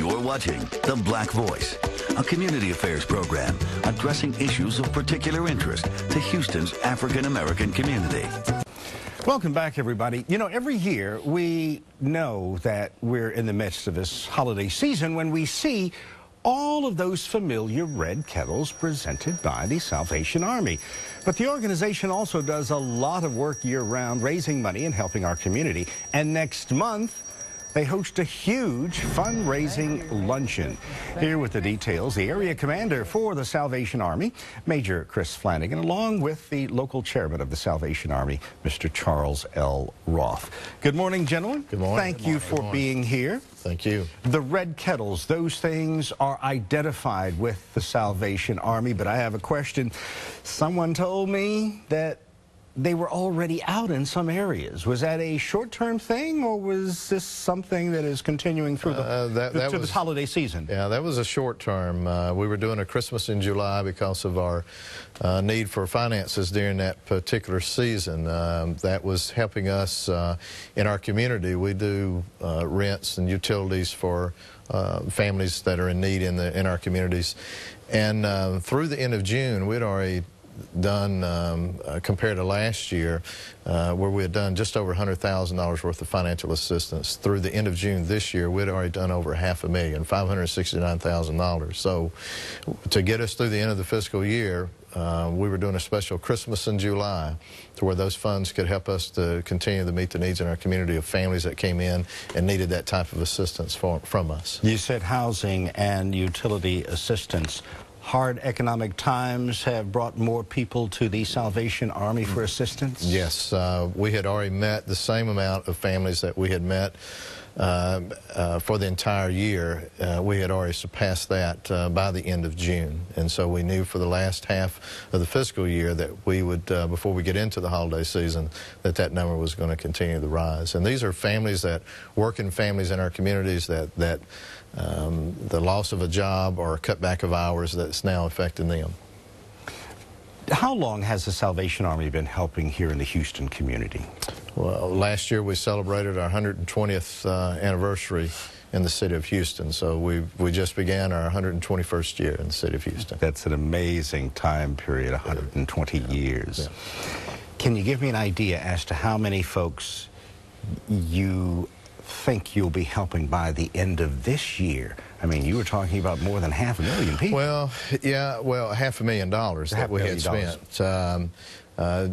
You're watching The Black Voice, a community affairs program addressing issues of particular interest to Houston's African-American community. Welcome back, everybody. You know, every year we know that we're in the midst of this holiday season when we see all of those familiar red kettles presented by the Salvation Army. But the organization also does a lot of work year-round raising money and helping our community. And next month, they host a huge fundraising luncheon. Here with the details, the area commander for the Salvation Army, Major Chris Flanagan, along with the local chairman of the Salvation Army, Mr. Charles L. Roff. Good morning, gentlemen. Good morning. Thank you for being here. Thank you. The red kettles, those things are identified with the Salvation Army, but I have a question. Someone told me that they were already out in some areas. Was that a short-term thing, or was this something that is continuing through this holiday season? Yeah, that was a short-term. We were doing a Christmas in July because of our need for finances during that particular season. That was helping us in our community. We do rents and utilities for families that are in need in our communities. And through the end of June, we'd already done, compared to last year, where we had done just over $100,000 worth of financial assistance. Through the end of June this year, we'd already done over $500,000, $569,000. So to get us through the end of the fiscal year, we were doing a special Christmas in July to where those funds could help us to continue to meet the needs in our community of families that came in and needed that type of assistance from us. You said housing and utility assistance. Hard economic times have brought more people to the Salvation Army for assistance? Yes, we had already met the same amount of families that we had met for the entire year. We had already surpassed that by the end of June. And so we knew for the last half of the fiscal year that we would, before we get into the holiday season, that number was going to continue to rise. And these are families that, working families in our communities that the loss of a job or a cutback of hours that's now affecting them. How long has the Salvation Army been helping here in the Houston community? Well, last year we celebrated our 120th anniversary in the city of Houston, so we just began our 121st year in the city of Houston. That's an amazing time period, 120 years. Yeah. Can you give me an idea as to how many folks you think you'll be helping by the end of this year? I mean, you were talking about more than 500,000 people. Well, yeah, well, $500,000 that we had spent.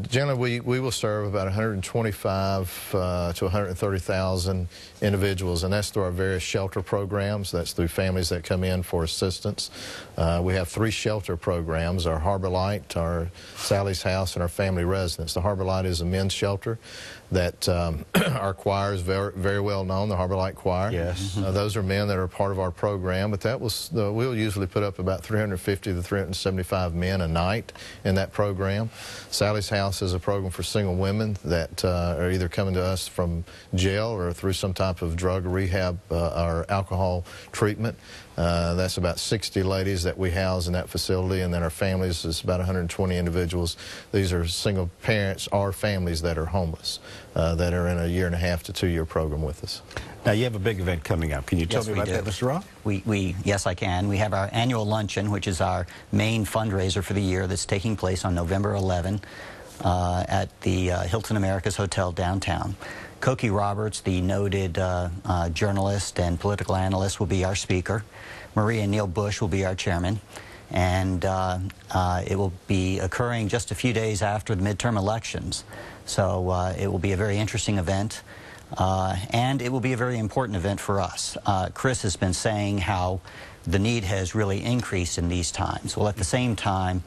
Generally, we will serve about 125 to 130,000 individuals, and that's through our various shelter programs. That's through families that come in for assistance. We have 3 shelter programs: our Harbor Light, our Sally's House, and our Family Residence. The Harbor Light is a men's shelter that our choir is very well known, the Harbor Light Choir. Yes. Those are men that are part of our program, but that was we'll usually put up about 350 to 375 men a night in that program. Sally's House is a program for single women that are either coming to us from jail or through some type of drug rehab or alcohol treatment. That's about 60 ladies that we house in that facility, and then our families is about 120 individuals. These are single parents or families that are homeless that are in a 1.5 to 2 year program with us. Now, you have a big event coming up. Can you tell me about that, Mr. Roff? Yes, I can. We have our annual luncheon, which is our main fundraiser for the year, that's taking place on November 11 at the Hilton Americas Hotel downtown. Cokie Roberts, the noted journalist and political analyst, will be our speaker. Maria Neal Bush will be our chairman. And it will be occurring just a few days after the midterm elections. So it will be a very interesting event. And it will be a very important event for us. Chris has been saying how the need has really increased in these times. Well, at the same time,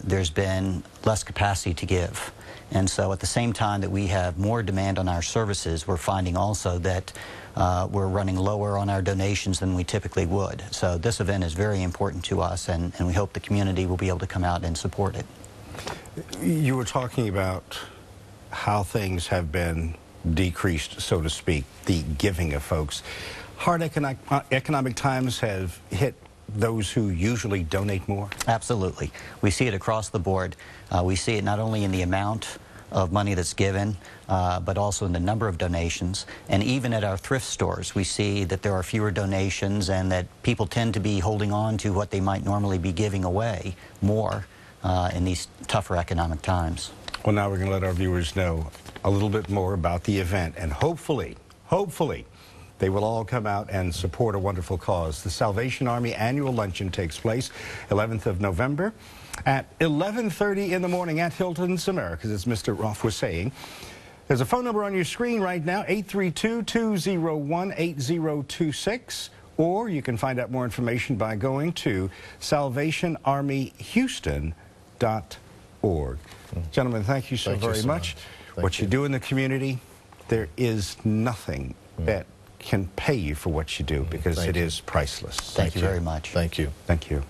there's been less capacity to give. And so at the same time that we have more demand on our services, we're finding also that we're running lower on our donations than we typically would. So this event is very important to us, and we hope the community will be able to come out and support it. You were talking about how things have been decreased, so to speak, the giving of folks. Hard economic times have hit those who usually donate more? Absolutely. We see it across the board. We see it not only in the amount of money that's given, but also in the number of donations. And even at our thrift stores, we see that there are fewer donations and that people tend to be holding on to what they might normally be giving away more in these tougher economic times. Well, now we're going to let our viewers know a little bit more about the event, and hopefully, they will all come out and support a wonderful cause. The Salvation Army Annual Luncheon takes place 11th of November at 11:30 in the morning at Hilton's Americas, as Mr. Roff was saying. There's a phone number on your screen right now, 832-201-8026, or you can find out more information by going to salvationarmyhouston.org. Gentlemen, thank you so very much. What you do in the community, there is nothing that can pay you for what you do, because it is priceless. Thank you very much. Thank you. Thank you.